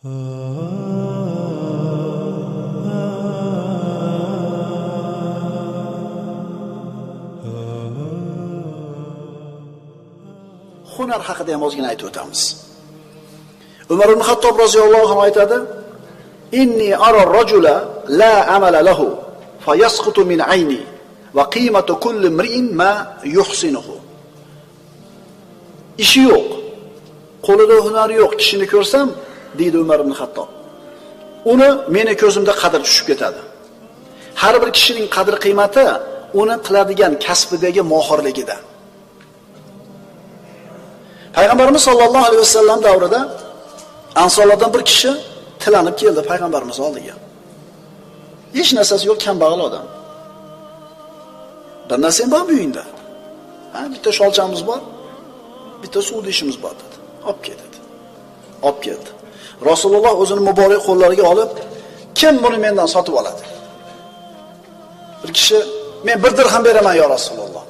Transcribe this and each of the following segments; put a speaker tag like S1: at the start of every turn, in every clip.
S1: Hunar haqida ham ozgina aytib o'tamiz. Umar ibn Xattob roziyallohu anhu aytadi: "Inni ara ar-rajula la amala lahu fayasqutu min ayni va qimatu kulli imri'in ma yuhsinuhu." Ishi yo'q, qo'lida hunari yo'q kishini ko'rsam, deydi Umar ibn Xattob, uni meni ko'zimda qadr tushib ketadi. Har bir kishining qadr qiymati uni qiladigan kasbidagi mohirligida. Payg'ambarimiz sollallohu alayhi vasallam davrida Ansorlardan bir kishi tilanib keldi payg'ambarimiz oldiga. Hech narsasi yo'q, kambag'al odam. Bir narsam bor uyingda. Bitta sholchamiz bor, bitta suv idishimiz bor dedi. Olib kel dedi. Olib keldi. Rasululloh o'zining muborak qo'llariga olib, "Kim buni mendan sotib oladi?" Bir kishi, "Men 1 dirham beraman ya Rasululloh."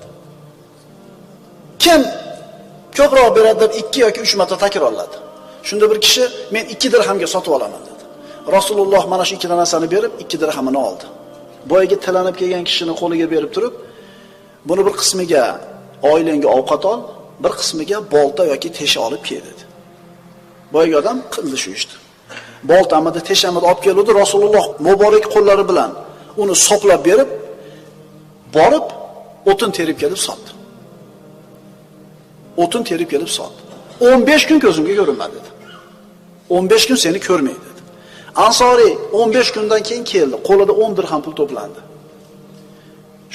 S1: Kim ko'proq beradi deb 2 yoki 3 marta takrorladi. Shunda bir kishi, "Men 2 dirhamga sotib olaman" dedi. Rasululloh mana shu 2 narsani berib 2 dirhamini oldi. Boyaga tilanib kelgan kishining qo'liga berib turib, "Buni bir qismiga oilangga ovqat ol, bir qismiga bolta yoki tesha olib kel" dedi. Boyaga odam qildi shu ishni. Boltamni, teshamni olib keldi, Rasululloh muborak qo'llari bilan uni soplab berib, borib o'tin terib kelib sotdi. O'tin terib kelib sotdi. 15 kun ko'zimga ko'rinmadi dedi. 15 kun seni ko'rmaydi dedi. Ansoriy 15 kundan keyin keldi. Qo'lida 10 dirham pul to'plandi.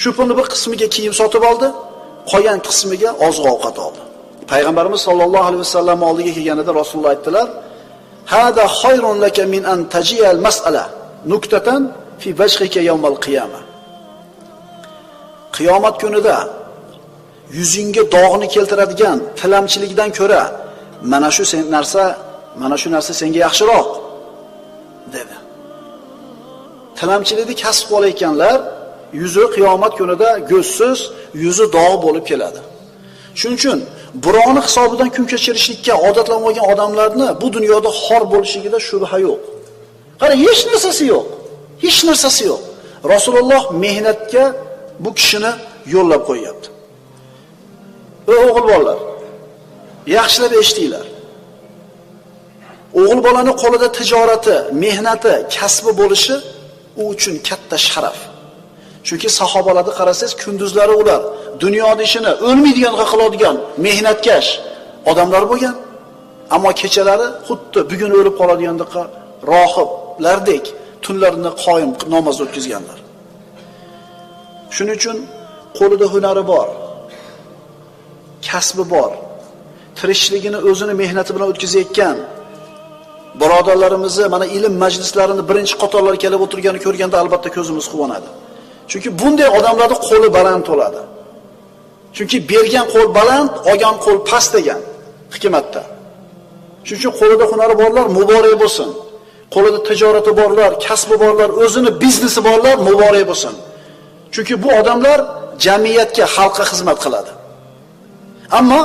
S1: Shu pulni bir qismiga kiyim sotib oldi, qolgan qismiga oziq-ovqat oldi. Payg'ambarimiz sollallohu alayhi vasallam oldiga kelganida Rasululloh aytdilar: "Hada khayrun laka min an tajiyal mas'ala nuktatan fi wajhika yawmal qiyamah." Qiyomat kunida yuzingga dog'ni keltiradigan tilamchilikdan ko'ra mana shu narsa senga yaxshiroq dedi. Tilamchilikni kasb qilayotganlar yuzi qiyomat kunida go'zsiz, yuzi dog' bo'lib keladi. Shuning uchun birovni hisobidan kun kechirishlikka odatlanib olgan odamlarni bu dunyoda xor bo'lishligida shubha yo'q. Qara, hech narsasi yo'q. Hech narsasi yo'q. Rasululloh mehnatga bu kishini yo'llab qo'yapti. O'g'il bolalar, yaxshilab eshitinglar. O'g'il bolaning qo'lida tijorati, mehnati, kasbi bo'lishi u uchun katta sharaf. Chunki sahobalarni qarasangiz, kunduzlari ular dunyoning ishini o'lmaydiganga qiladigan mehnatkash odamlar bo'lgan. Ammo kechalari xuddi bugun o'lib qoladigandek rohiblardek tunlarini qoyim namoz o'tkazganlar. Shuning uchun qo'lida hunari bor, kasbi bor, tirikchiligini o'zini mehnati bilan o'tkazayotgan birodarlarimizni mana ilm majlislarini birinchi qatorlarga kelib o'tirganini ko'rganda albatta ko'zimiz quvonadi. Chunki bunday odamlarning qo'li baland bo'ladi. Chunki bergan qo'l baland, olgan qo'l past degan hikmatda. Shuning uchun qo'lida hunari borlar muborak bo'lsin. Qo'lida tijorati borlar, kasbi borlar, o'zini biznesi borlar muborak bo'lsin. Chunki bu odamlar jamiyatga, xalqqa xizmat qiladi. Ammo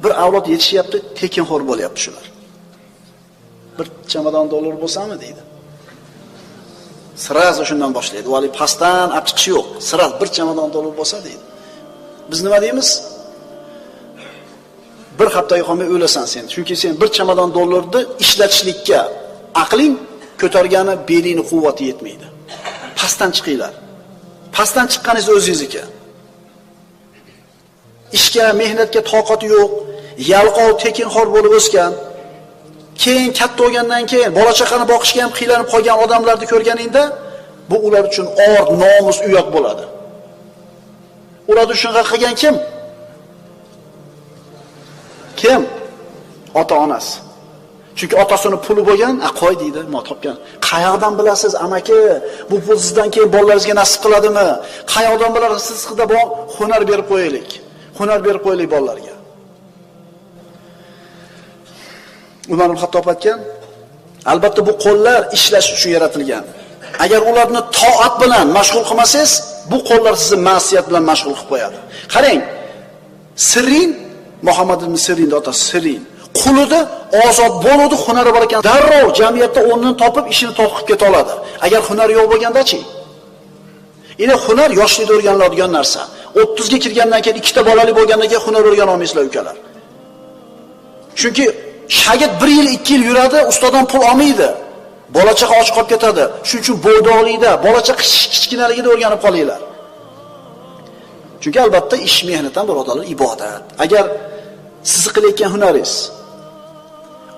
S1: bir avlod yetishyapti, tekinxo'r bo'lyapti shular. Bir chamadon dollar bo'lsami deydi. Siraz shundan boshlaydi. Vali pastdan olib chiqish yo'q. Siraz bir chamadon dollar bo'lsa deydi. Biz nima deymiz? Bir haftaga qolmay o'lasan sen. Chunki sen bir chamadon dollarni ishlatishlikka aqling ko'targani belingni quvvati yetmaydi. Pastdan chiqinglar. Pastdan chiqqaningiz o'zingizniki. Ishga, mehnatga toqati yo'q, yalqov, tekinxo'r bo'lib o'sgan, keyin katta bo'lgandan keyin bola chaqani boqishga ham qiylanib qolgan odamlarni ko'rganingda, bu ular uchun or, nomus, uyat bo'ladi. Ularni shunga qilgan kim? Kim? Ota-onasi. Chunki otasini puli bo'lgan, qo'y deydi, mo topgan. Qayoqdan bilasiz, amaki? Bu pul sizdan keyin bolalaringizga nasib qiladimi? Qayoqdan bilasiz, sizga bor hunar berib qo'yaylik. Hunar berib qo'yaylik bolalarga. Umar ibn Xattob aytgan, albatta bu qo'llar ishlash uchun yaratilgan. Agar ularni toat bilan mashg'ul qilmasangiz, bu qo'llar sizni ma'siyat bilan mashg'ul qilib qo'yadi. Qarang, Sirin, Muhammad ibn Sirinning otasi Sirin, Qulida ozod bo'ladi, hunari bor ekan, darrov jamiyatda o'rnini topib, ishini to'qib keta oladi. Agar hunari yo'q bo'lganda-chi? Endi hunar yoshlikda o'rganiladigan narsa. 30 ga kirgandan keyin ikkita bolali bo'lgandan keyin hunar o'rgana olmaysizlar ukalar. Chunki shagird 1 yil, 2 yil yuradi, ustodan pul olmaydi. Bola-chaqa och qolib ketadi. Shuning uchun bo'ydoqlikda, bola-chaqa kichkinaligida o'rganib qolinglar. Chunki albatta ish mehnat ham birodarlar ibodat. Agar siz qilayotgan hunaringiz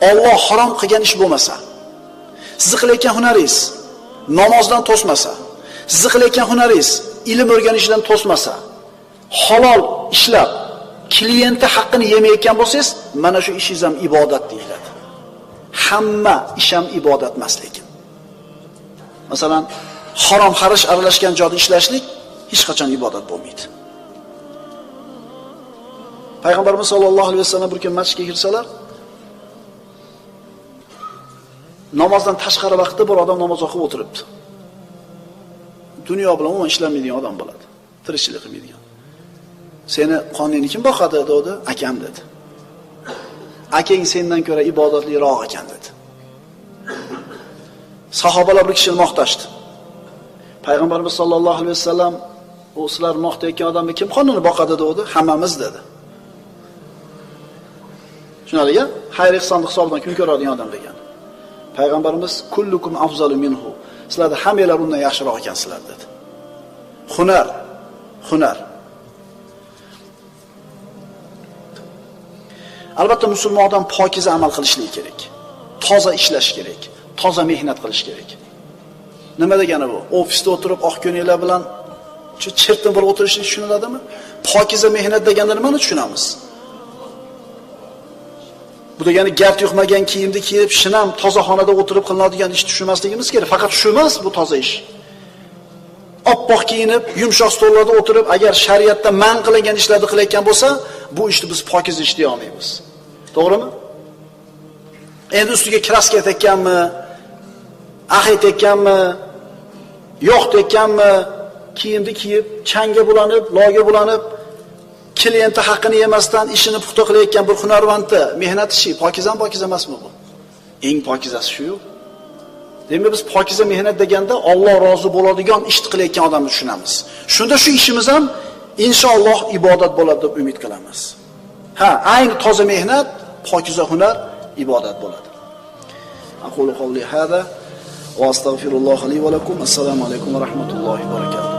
S1: Alloh harom qilgan ish bo'lmasa, siz qilayotgan hunaringiz namozdan to'smasa, siz qilayotgan hunaringiz ilm o'rganishdan to'smasa, halol ishlab klienti haqqini yemayotgan bo'lsangiz, mana shu ishingiz ham ibodat deyiladi. Hamma ish ham ibodat emas lekin. Masalan, harom xarish aralashgan joyda ishlashlik hech qachon ibodat bo'lmaydi. Payg'ambarimiz sollallohu alayhi vasallam bir kun masjidga kirsalar, namozdan tashqari vaqtda bir odam namoz o'qib o'tiribdi. Dunyo bilan umuman ishlamaydigan odam bo'ladi. Tirikchilik qilmaydigan. Seni qoningni kim boqadi dedi? Akam dedi. Akang sendan ko'ra ibodatliroq ekan dedi. Sahobalar bir kishini maqtashdi. Payg'ambarimiz sollallohu alayhi vasallam u sizlar maqtayotgan odamni kim qonini boqadi dedi? Hammamiz dedi. Shunaliga xayr-ehson hisobidan kun ko'radigan odam degan. Payg'ambarimiz kullukum afzalu minhu. Sizlar hammanglar undan yaxshiroq ekansizlar dedi. Hunar. Albatta musulmon odam pokiza amal qilishligi kerak. Toza ishlash kerak. Toza mehnat qilish kerak. Nima degani bu? Ofisda o'tirib oq ko'naklar bilan chertin bo'lib o'tirishni tushuniladimi? Pokiza mehnat deganda nimani tushunamiz? Bu degani gard yuqmagan kiyimni kiyib, shinam toza xonada o'tirib qilinadigan ish tushunmasligimiz kerak. Faqat shu emas bu toza ish. Oppoq kiyinib, yumshoq stollarda o'tirib, agar shariatda man qilingan ishlarni qilayotgan bo'lsa, bu ishni biz pokiz ish deya olmaymiz. To'g'rimi? Endi ustiga kraska tekkanmi, ax tekkanmi, yo'q tekkanmi, kiyimni kiyib, changga bulanib, loga bulanib, klienti haqqini yemasdan ishini puxta qilayotgan bir hunarvandni mehnat ishi pokiza emasmi bu? Eng pokizasi shu. Demak biz pokiza mehnat deganda Alloh rozi bo'ladigan ish qilayotgan odamni tushunamiz. Shunda shu ishimiz ham inshaalloh ibodat bo'ladi deb umid qilamiz. Ayni toza mehnat, pokiza hunar ibodat bo'ladi. Aqulu qawli hada va astagfirulloh li va lakum. Assalomu alaykum va rahmatullohi va barakatuh.